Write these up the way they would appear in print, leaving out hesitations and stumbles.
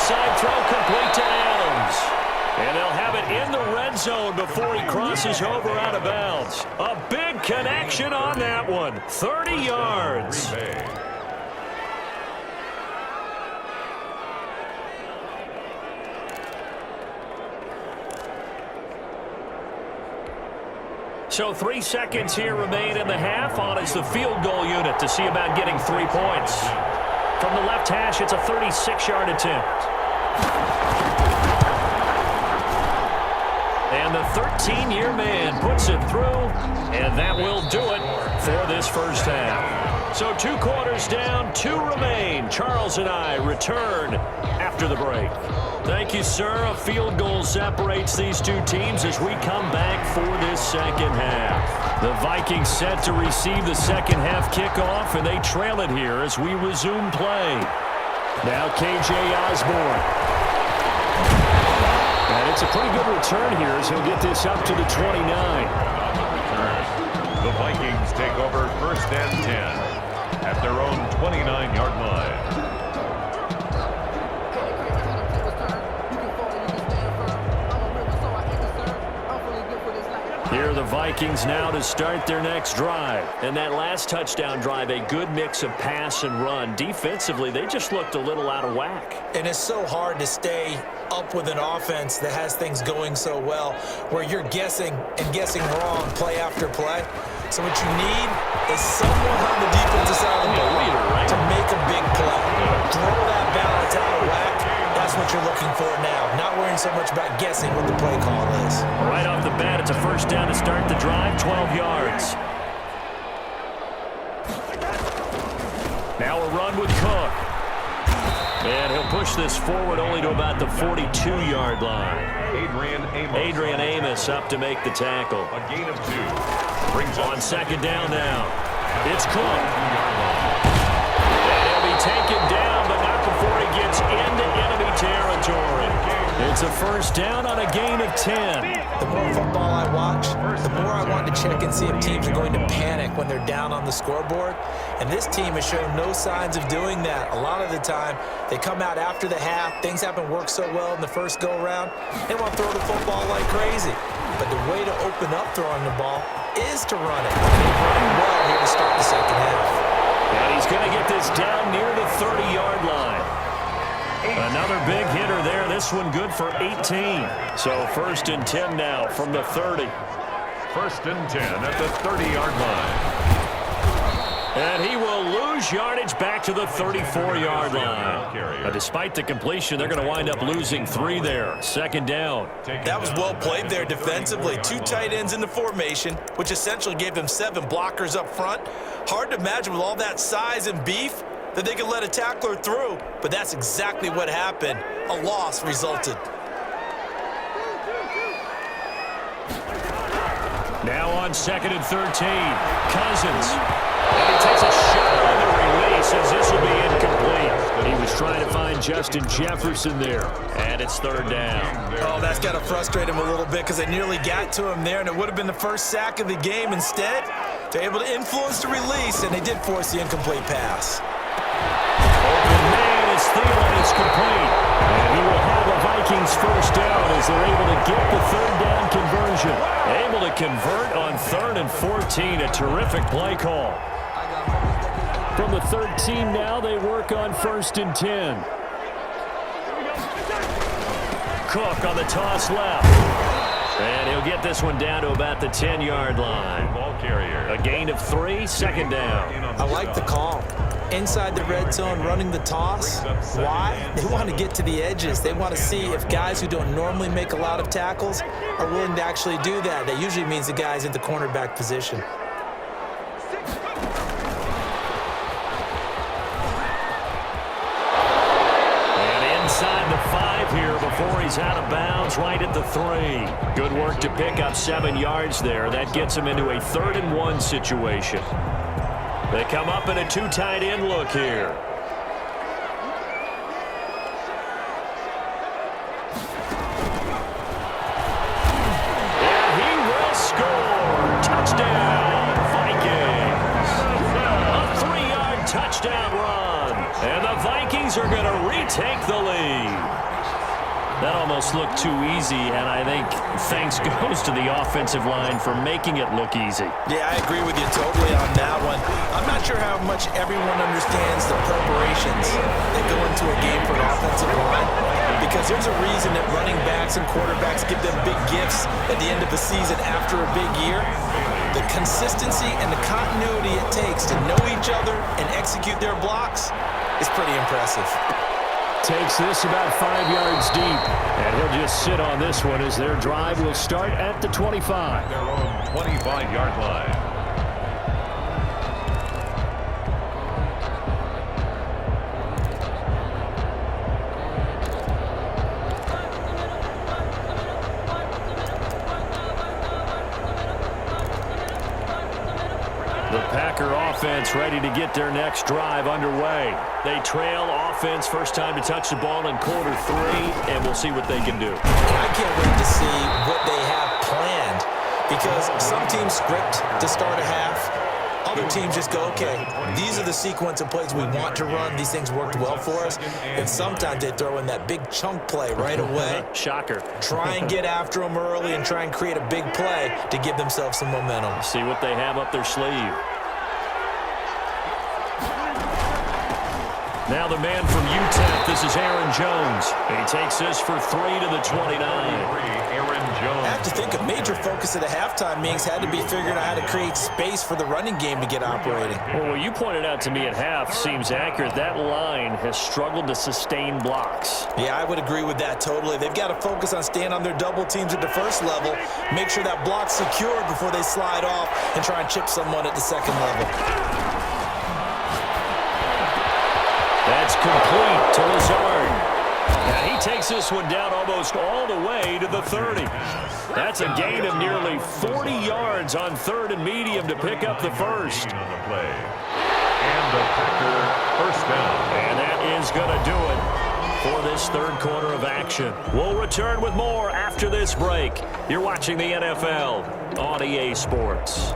outside throw complete to Adams. And they'll have it in the red zone before he crosses over out of bounds. A big connection on that one. 30 yards. So 3 seconds here remain in the half. On is the field goal unit to see about getting 3 points. From the left hash, it's a 36-yard attempt. And the 13-year man puts it through, and that will do it for this first half. So 2 quarters down, 2 remain. Charles and I return after the break. Thank you, sir. A field goal separates these 2 teams as we come back for this second half. The Vikings set to receive the second half kickoff, and they trail it here as we resume play. Now K.J. Osborne. And it's a pretty good return here as he'll get this up to the 29. The Vikings take over 1st and 10 at their own 29-yard line. Here are the Vikings now to start their next drive. And that last touchdown drive, a good mix of pass and run. Defensively, they just looked a little out of whack. And it's so hard to stay up with an offense that has things going so well, where you're guessing and guessing wrong play after play. So what you need is someone on the defensive side of the ball to make a big play. Throw that balance out of whack. That's what you're looking for now. Not worrying so much about guessing what the play call is. Right off the bat, it's a first down to start the drive, 12 yards. Now a run with Cook. And he'll push this forward only to about the 42-yard line. Adrian Amos up to make the tackle. A gain of 2. Brings on second down now. It's Cook. And he'll be taken down, but not before he gets into enemy territory. It's a first down on a gain of 10. The more football I watch, the more I want to check and see if teams are going to panic when they're down on the scoreboard. And this team has shown no signs of doing that. A lot of the time, they come out after the half. Things haven't worked so well in the first go-around. They want to throw the football like crazy. But the way to open up throwing the ball is to run it. They're running well here to start the second half. And he's going to get this down near the 30-yard line. Another big hitter there. This one good for 18. So 1st and 10 now from the 30. 1st and 10 at the 30-yard line. And he will lose yardage back to the 34-yard line. Despite the completion, they're going to wind up losing 3 there. 2nd down. That was well played there defensively. 2 tight ends in the formation, which essentially gave them 7 blockers up front. Hard to imagine with all that size and beef that they could let a tackler through, but that's exactly what happened. A loss resulted. Now on 2nd and 13, Cousins. And he takes a shot on the release as this will be incomplete. He was trying to find Justin Jefferson there, and it's 3rd down. Oh, that's got to frustrate him a little bit because they nearly got to him there, and it would have been the first sack of the game. Instead, they're able to influence the release, and they did force the incomplete pass. Open man is Thielen. It's complete. And he will have a Vikings first down as they're able to get the 3rd down conversion. Able to convert on 3rd and 14. A terrific play call. From the 13 now, they work on 1st and 10. Cook on the toss left. And he'll get this one down to about the 10-yard line. Ball carrier. A gain of 3, 2nd down. I like the call. Inside the red zone, running the toss. Why? They want to get to the edges. They want to see if guys who don't normally make a lot of tackles are willing to actually do that. That usually means the guy's in the cornerback position. And inside the 5 here before he's out of bounds, right at the 3. Good work to pick up 7 yards there. That gets him into a 3rd and 1 situation. They come up in a 2 tight end look here. And he will score. Touchdown, Vikings. A 3-yard touchdown run. And the Vikings are going to reach take the lead. That almost looked too easy, and I think thanks goes to the offensive line for making it look easy. Yeah, I agree with you totally on that one. I'm not sure how much everyone understands the preparations that go into a game for an offensive line, because there's a reason that running backs and quarterbacks give them big gifts at the end of the season after a big year. The consistency and the continuity it takes to know each other and execute their blocks is pretty impressive. Takes this about 5 yards deep, and he'll just sit on this one as their drive will start at the 25. Their own 25-yard line. The Packer offense ready to get their next drive underway. They trail offense first time to touch the ball in quarter 3, and we'll see what they can do. I can't wait to see what they have planned, because some teams script to start a half. Other teams just go, okay, these are the sequence of plays we want to run. These things worked well for us. And sometimes they throw in that big chunk play right away. Shocker. Try and get after them early and try and create a big play to give themselves some momentum. See what they have up their sleeve. Now the man from UTEP, this is Aaron Jones. He takes this for 3 to the 29. I have to think a major focus of the halftime meetings had to be figuring out how to create space for the running game to get operating. Well, what you pointed out to me at half seems accurate. That line has struggled to sustain blocks. Yeah, I would agree with that totally. They've got to focus on staying on their double teams at the first level, make sure that block's secured before they slide off and try and chip someone at the second level. That's complete to Lazard. Now he takes this one down almost all the way to the 30. That's a gain of nearly 40 yards on 3rd and medium to pick up the first. On the play. And the Packer first down. And that is going to do it for this 3rd quarter of action. We'll return with more after this break. You're watching the NFL on EA Sports.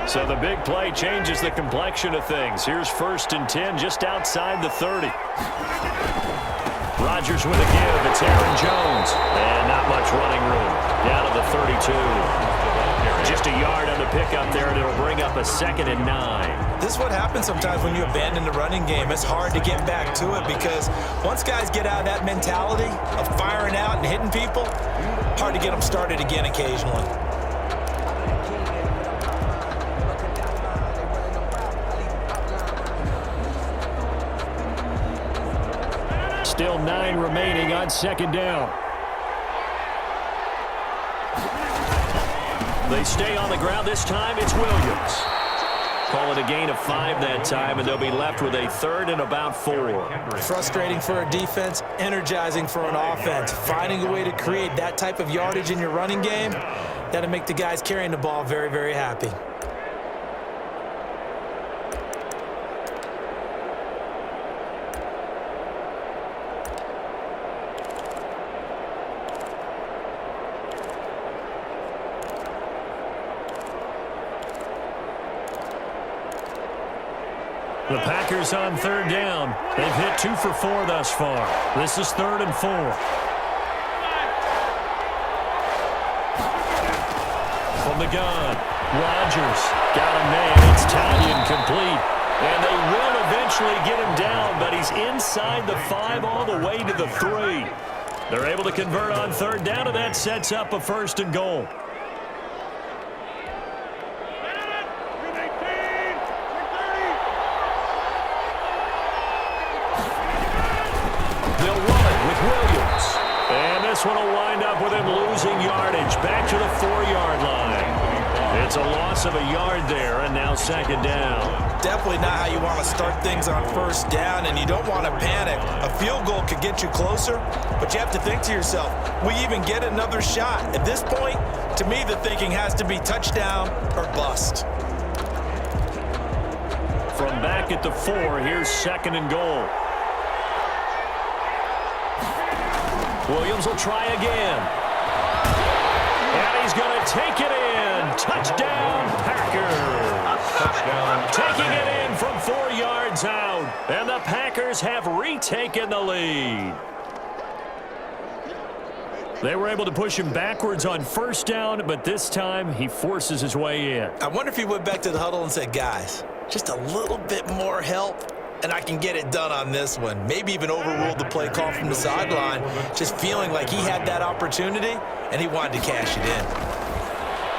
So the big play changes the complexion of things. Here's 1st and 10 just outside the 30. Rodgers with a give. It's Aaron Jones. And not much running room. Down to the 32. Just a yard on the pickup there, and it'll bring up a 2nd and 9. This is what happens sometimes when you abandon the running game. It's hard to get back to it because once guys get out of that mentality of firing out and hitting people, hard to get them started again occasionally. Still 9 remaining on 2nd down. They stay on the ground. This time it's Williams. Call it a gain of 5 that time, and they'll be left with a 3rd and about 4. Frustrating for a defense, energizing for an offense. Finding a way to create that type of yardage in your running game, that'll make the guys carrying the ball very, very happy. The Packers on 3rd down. They've hit 2 for 4 thus far. This is 3rd and 4. From the gun, Rodgers got a man. It's tied incomplete. And they will eventually get him down, but he's inside the 5 all the way to the 3. They're able to convert on 3rd down, and that sets up a 1st and goal. This one will wind up with him losing yardage back to the 4-yard line. It's a loss of a yard there, and now 2nd down. Definitely not how you want to start things on 1st down, and you don't want to panic. A field goal could get you closer, but you have to think to yourself, we even get another shot. At this point, to me, the thinking has to be touchdown or bust. From back at the 4, here's 2nd and goal. Williams will try again. And he's going to take it in. touchdown, Packers. Touchdown. Taking it in from 4 yards out. And the Packers have retaken the lead. They were able to push him backwards on first down, but this time he forces his way in. I wonder if he went back to the huddle and said, guys, just a little bit more help, and I can get it done on this one. Maybe even overruled the play call from the sideline, just feeling like he had that opportunity, and he wanted to cash it in.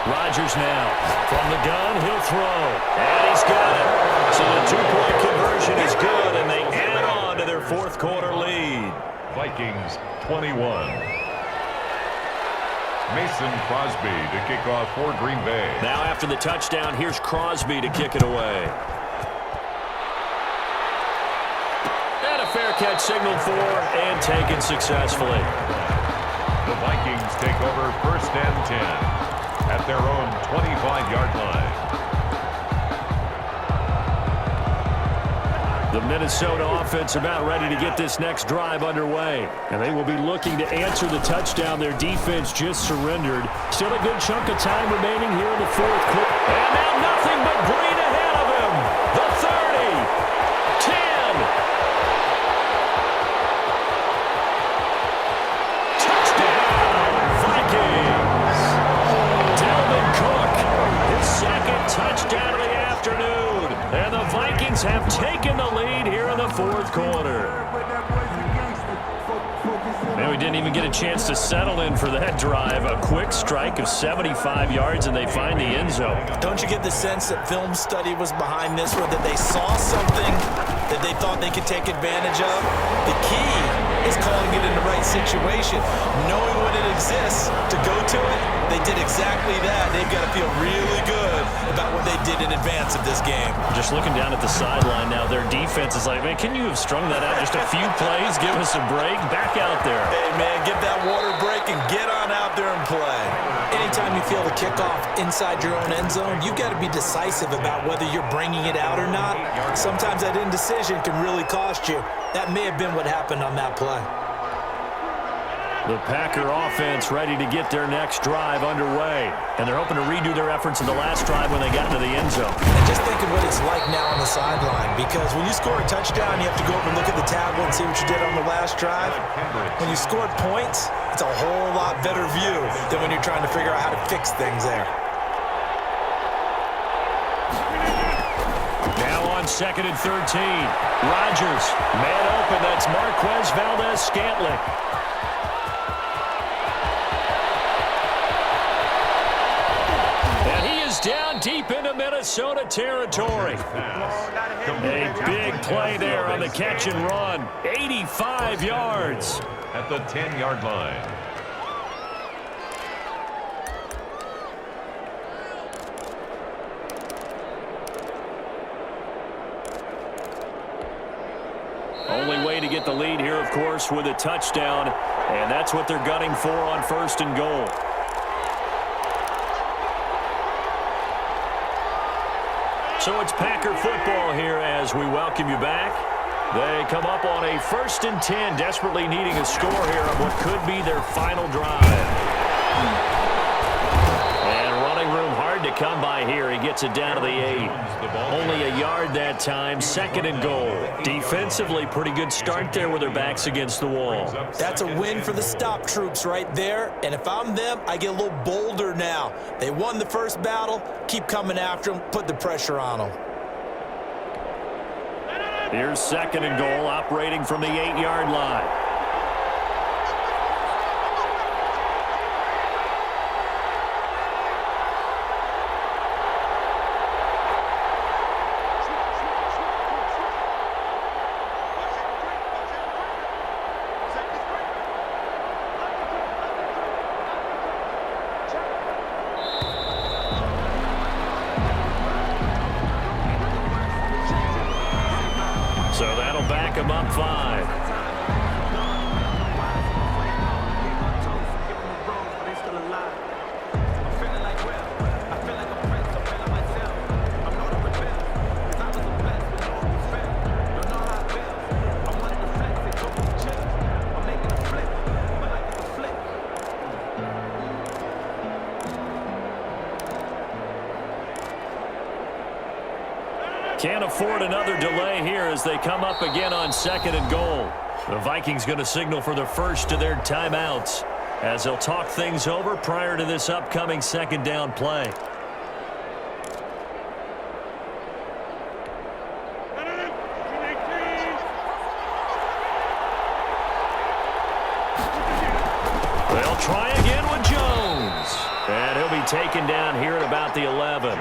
Rodgers now. From the gun, he'll throw. And he's got it. So the two-point conversion is good, and they add on to their fourth quarter lead. Vikings 21. Mason Crosby to kick off for Green Bay. Now after the touchdown, here's Crosby to kick it away. And a fair catch signaled for and taken successfully. The Vikings take over first and 10 at their own 25-yard line. The Minnesota offense about ready to get this next drive underway. And they will be looking to answer the touchdown their defense just surrendered. Still a good chunk of time remaining here in the fourth quarter. And now nothing but green ahead of him. The 30, 10. Touchdown, Vikings. Dalvin Cook, his second touchdown of the afternoon. And the Vikings have taken the lead here in the fourth quarter. And we didn't even get a chance to settle in for that drive. A quick strike of 75 yards, and they find the end zone. Don't you get the sense that film study was behind this one, that they saw something that they thought they could take advantage of? The key is calling it in the right situation. Knowing when it exists to go to it, they did exactly that. They've got to feel really good about what they did in advance of this game. Just looking down at the sideline now, their defense is like, man, can you have strung that out just a few plays? Give us a break. Back out there. Hey, man, give that water break and get on out there and play. Anytime you feel the kickoff inside your own end zone, you've got to be decisive about whether you're bringing it out or not. Sometimes that indecision can really cost you. That may have been what happened on that play. The Packer offense ready to get their next drive underway. And they're hoping to redo their efforts in the last drive when they got into the end zone. And just think of what it's like now on the sideline, because when you score a touchdown, you have to go over and look at the tablet and see what you did on the last drive. When you scored points, it's a whole lot better view than when you're trying to figure out how to fix things there. Now on 2nd and 13. Rodgers, man open. That's Marquez Valdes-Scantling. Down deep into Minnesota territory. A big play there on the catch and run. 85 yards. At the 10-yard line. Only way to get the lead here, of course, with a touchdown. And that's what they're gunning for on 1st and goal. So it's Packer football here as we welcome you back. They come up on a 1st and 10, desperately needing a score here on what could be their final drive. And running room hard to come by here. He gets it down to the 8. Only a yard that time, 2nd and goal. Defensively, pretty good start there with their backs against the wall. That's a win for the stop troops right there. And if I'm them, I get a little bolder now. They won the first battle. Keep coming after them. Put the pressure on them. Here's 2nd and goal, operating from the 8-yard line. So that'll back him up 5. Can't afford another delay here as they come up again on 2nd and goal. The Vikings going to signal for the first of their timeouts as they'll talk things over prior to this upcoming 2nd down play. They'll try again with Jones. And he'll be taken down here at about the 11.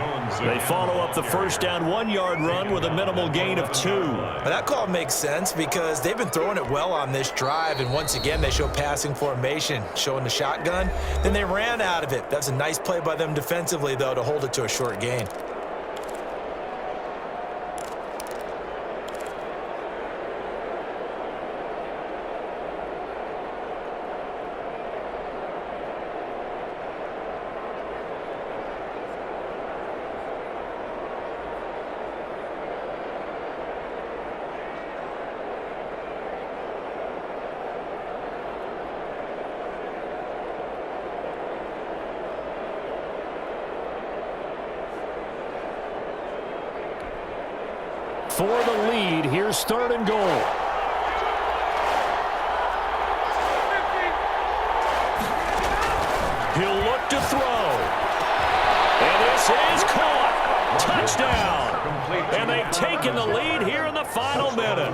They follow up the first down 1-yard run with a minimal gain of 2. Well, that call makes sense because they've been throwing it well on this drive, and once again they show passing formation, showing the shotgun. Then they ran out of it. That's a nice play by them defensively, though, to hold it to a short gain. For the lead, here's 3rd and goal. He'll look to throw. And this is caught. Touchdown. And they've taken the lead here in the final minute.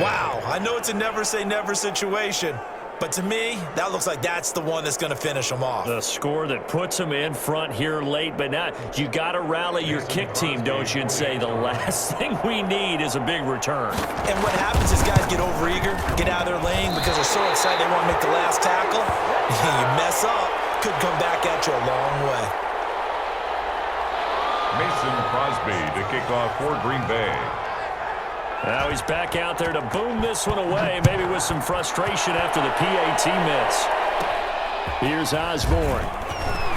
Wow, I know it's a never say never situation, but to me, that looks like that's the one that's going to finish them off. The score that puts them in front here late, but now you got to rally your kick team, don't you, and say the last thing we need is a big return. And what happens is guys get overeager, get out of their lane because they're so excited they want to make the last tackle. You mess up, could come back at you a long way. Mason Crosby to kick off for Green Bay. Now he's back out there to boom this one away, maybe with some frustration after the PAT miss. Here's Osborne.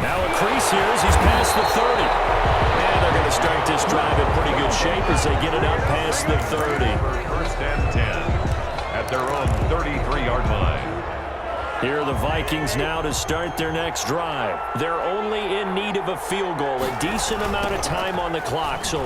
Now a crease here as he's past the 30. And they're going to start this drive in pretty good shape as they get it up past the 30. 1st and 10 at their own 33-yard line. Here are the Vikings now to start their next drive. They're only in need of a field goal, a decent amount of time on the clock. So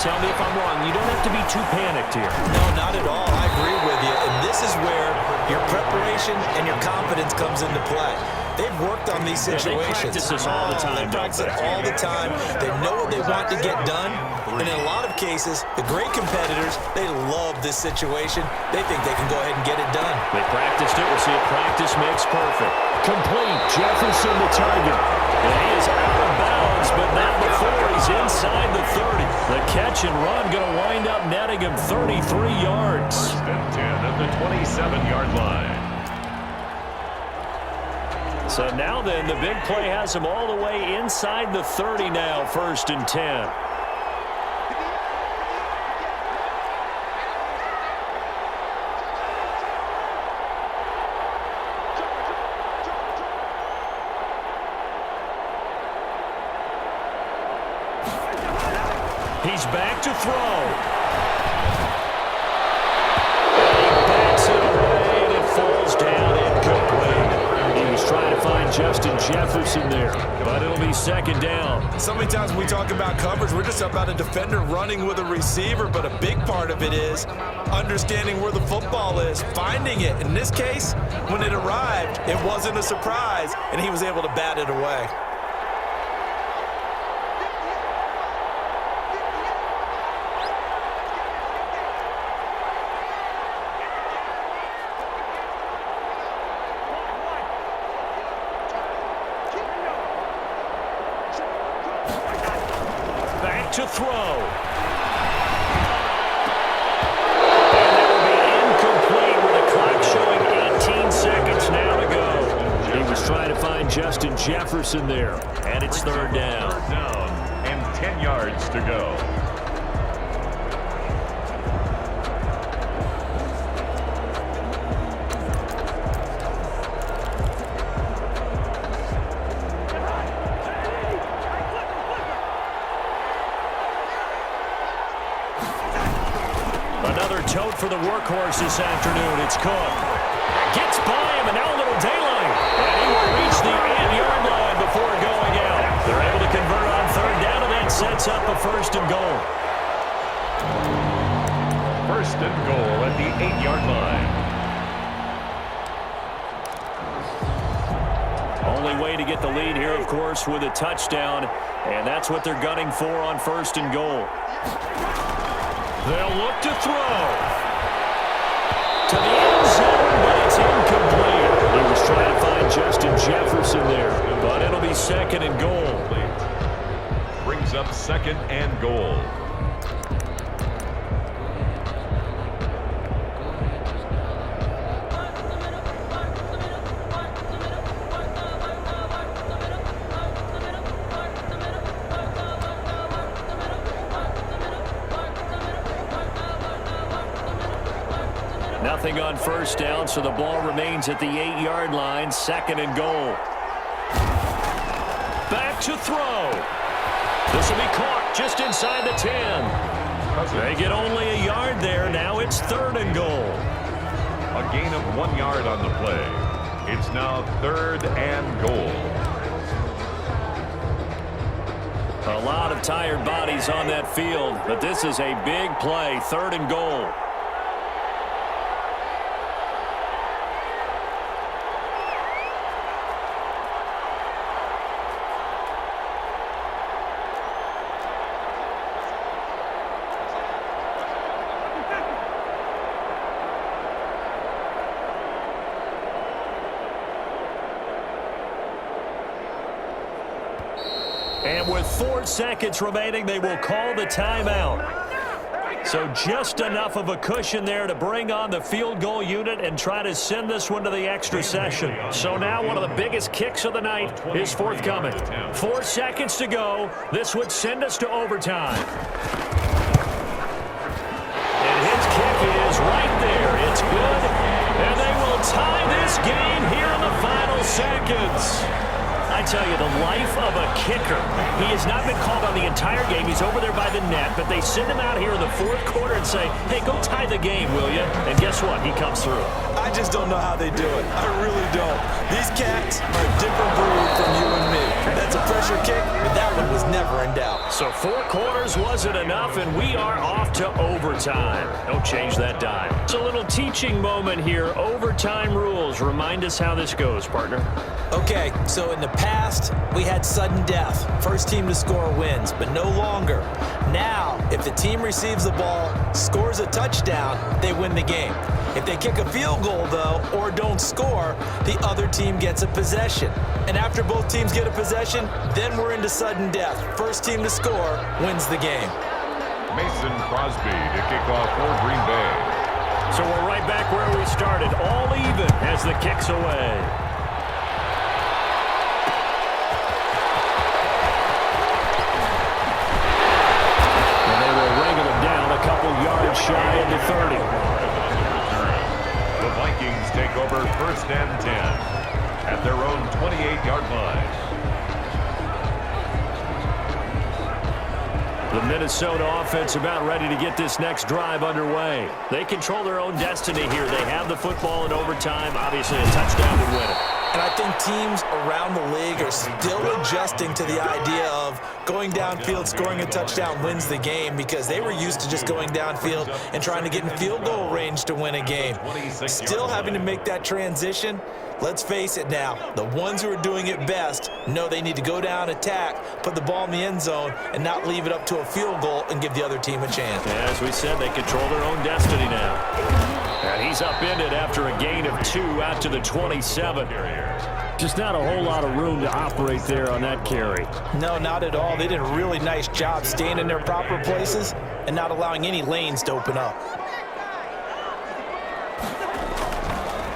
tell me if I'm wrong. You don't have to be too panicked here. No, not at all. I agree with you. And this is where your preparation and your confidence comes into play. They've worked on these situations. They practice this all the time. They practice it all the time. They know what they want to get done. And in a lot of cases, the great competitors, they love this situation. They think they can go ahead and get it done. They practiced it. We'll see if practice makes perfect. Complete. Jefferson the target. And he is out of bounds, but not before he's inside the 30. The catch and run going to wind up netting him 33 yards. 1st and 10 at the 27-yard line. So now then, the big play has him all the way inside the 30 now, 1st and 10. He's back to throw. He backs it away and it falls down incomplete. He was trying to find Justin Jefferson there, but it'll be 2nd down. So many times when we talk about coverage, we're just about a defender running with a receiver, but a big part of it is understanding where the football is, finding it. In this case, when it arrived, it wasn't a surprise, and he was able to bat it away. To throw. And that will be incomplete with the clock showing 18 seconds now to go. He was trying to find Justin Jefferson there. And it's 3rd down. 3rd down and 10 yards to go. Another tote for the workhorse this afternoon. It's Cook. Gets by him, and now a little daylight. And he will reach the 8-yard line before going out. They're able to convert on 3rd down, and that sets up a 1st and goal. First and goal at the 8-yard line. Only way to get the lead here, of course, with a touchdown, and that's what they're gunning for on first and goal. They'll look to throw. To the end zone, but it's incomplete. He was trying to find Justin Jefferson there, but it'll be second and goal. Brings up second and goal. Nothing on first down, so the ball remains at the 8-yard line, second and goal. Back to throw. This will be caught just inside the 10. They get only a yard there. Now it's third and goal. A gain of 1 yard on the play. It's now third and goal. A lot of tired bodies on that field, but this is a big play, third and goal. And with 4 seconds remaining, they will call the timeout. So just enough of a cushion there to bring on the field goal unit and try to send this one to the extra session. So now one of the biggest kicks of the night is forthcoming. 4 seconds to go. This would send us to overtime. And his kick is right there. It's good. And they will tie this game here in the final seconds. I tell you, the life of a kicker. He has not been called on the entire game. He's over there by the net, but they send him out here in the fourth quarter and say, hey, go tie the game, will you? And guess what? He comes through. I just don't know how they do it. I really don't. These cats are a different breed from you and me. That's a pressure kick, but that one was never in doubt. So 4 quarters wasn't enough, and we are off to overtime. Don't change that dime. It's a little teaching moment here. Overtime rules. Remind us how this goes, partner. Okay, so in the past, we had sudden death. First team to score wins, but no longer. Now, if the team receives the ball, scores a touchdown, they win the game. If they kick a field goal, though, or don't score, the other team gets a possession. And after both teams get a possession, then we're into sudden death. First team to score wins the game. Mason Crosby to kick off for Green Bay. So we're right back where we started, all even as the kick's away. Yards shy of the 30. The Vikings take over first and 10 at their own 28-yard line. The Minnesota offense about ready to get this next drive underway. They control their own destiny here. They have the football in overtime. Obviously, a touchdown would win it. And I think teams around the league are still adjusting to the idea of going downfield, scoring a touchdown wins the game, because they were used to just going downfield and trying to get in field goal range to win a game. Still having to make that transition. Let's face it now, the ones who are doing it best know they need to go down, attack, put the ball in the end zone, and not leave it up to a field goal and give the other team a chance. As we said, they control their own destiny now. And he's upended after a gain of 2 out to the 27. Just not a whole lot of room to operate there on that carry. No, not at all. They did a really nice job staying in their proper places and not allowing any lanes to open up.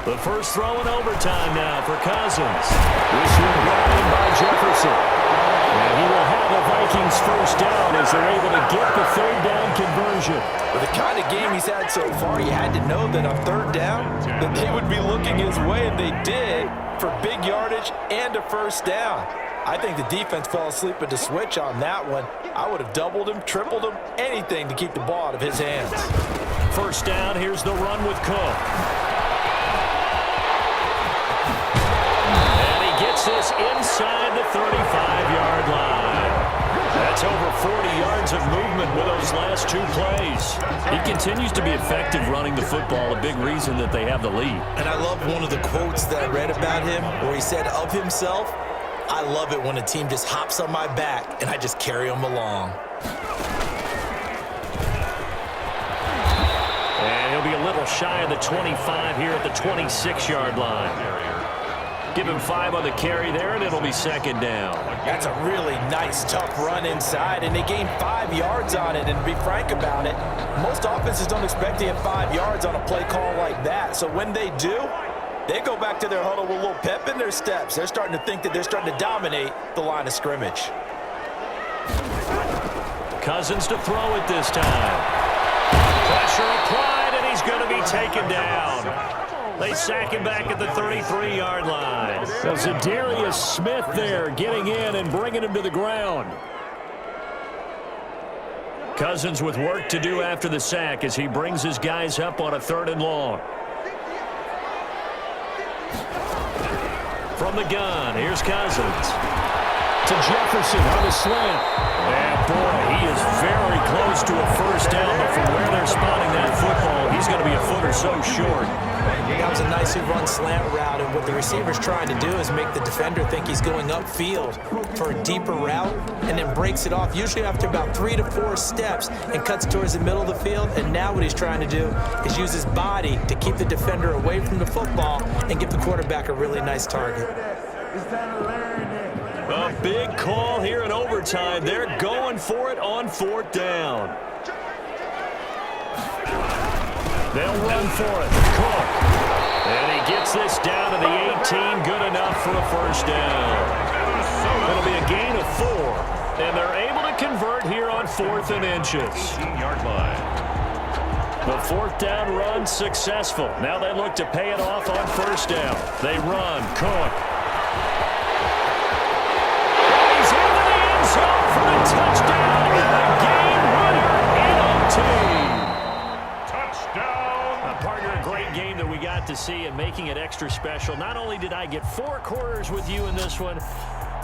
The first throw in overtime now for Cousins. This one brought in by Jefferson. And he will have the Vikings first down as they're able to get the third down conversion. With the kind of game he's had so far, you had to know that on third down that they would be looking his way, and they did, for big yardage and a first down. I think the defense fell asleep at the switch on that one. I would have doubled him, tripled him, anything to keep the ball out of his hands. First down, here's the run with Cook. And he gets this inside the 35-yard line. That's That's over 40 yards of movement with those last 2 plays. He continues to be effective running the football, a big reason that they have the lead. And I love one of the quotes that I read about him where he said of himself, "I love it when a team just hops on my back and I just carry them along." And he'll be a little shy of the 25 here at the 26-yard line. Give him 5 on the carry there, and it'll be second down. That's a really nice, tough run inside, and they gained 5 yards on it. And to be frank about it, most offenses don't expect to get 5 yards on a play call like that. So when they do, they go back to their huddle with a little pep in their steps. They're starting to think that they're starting to dominate the line of scrimmage. Cousins to throw it this time. Pressure applied, and he's going to be taken down. They sack him back at the 33-yard line. So Zadarius Smith there getting in and bringing him to the ground. Cousins with work to do after the sack as he brings his guys up on a 3rd and long. From the gun, here's Cousins. To Jefferson on the slant. And boy, he is very close to a first down, but from where they're spotting that football, he's going to be a foot or so short. That was a nicely run slant route, and what the receiver's trying to do is make the defender think he's going upfield for a deeper route and then breaks it off, usually after about 3 to 4 steps, and cuts towards the middle of the field. And now what he's trying to do is use his body to keep the defender away from the football and give the quarterback a really nice target. A big call here in overtime. They're going for it on 4th down. They'll run for it. Cook. And he gets this down to the 18. Good enough for a first down. It'll be a gain of 4. And they're able to convert here on 4th and inches. 18-yard line. The 4th down run successful. Now they look to pay it off on first down. They run. Cook. He's into the end zone for the touchdown and the game winner in OT. Partner, a great game that we got to see and making it extra special. Not only did I get 4 quarters with you in this one,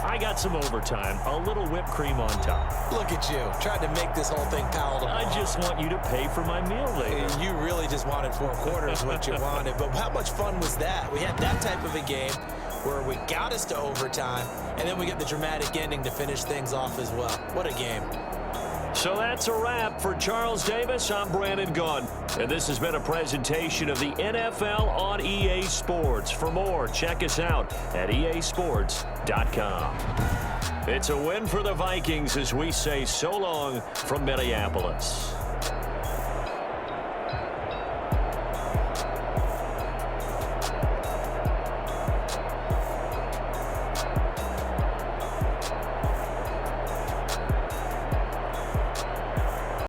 I got some overtime, a little whipped cream on top. Look at you, trying to make this whole thing palatable. I just want you to pay for my meal later. You really just wanted 4 quarters, what you wanted. But how much fun was that? We had that type of a game where we got us to overtime, and then we get the dramatic ending to finish things off as well. What a game. So that's a wrap for Charles Davis. I'm Brandon Gaudin, and this has been a presentation of the NFL on EA Sports. For more, check us out at easports.com. It's a win for the Vikings as we say so long from Minneapolis.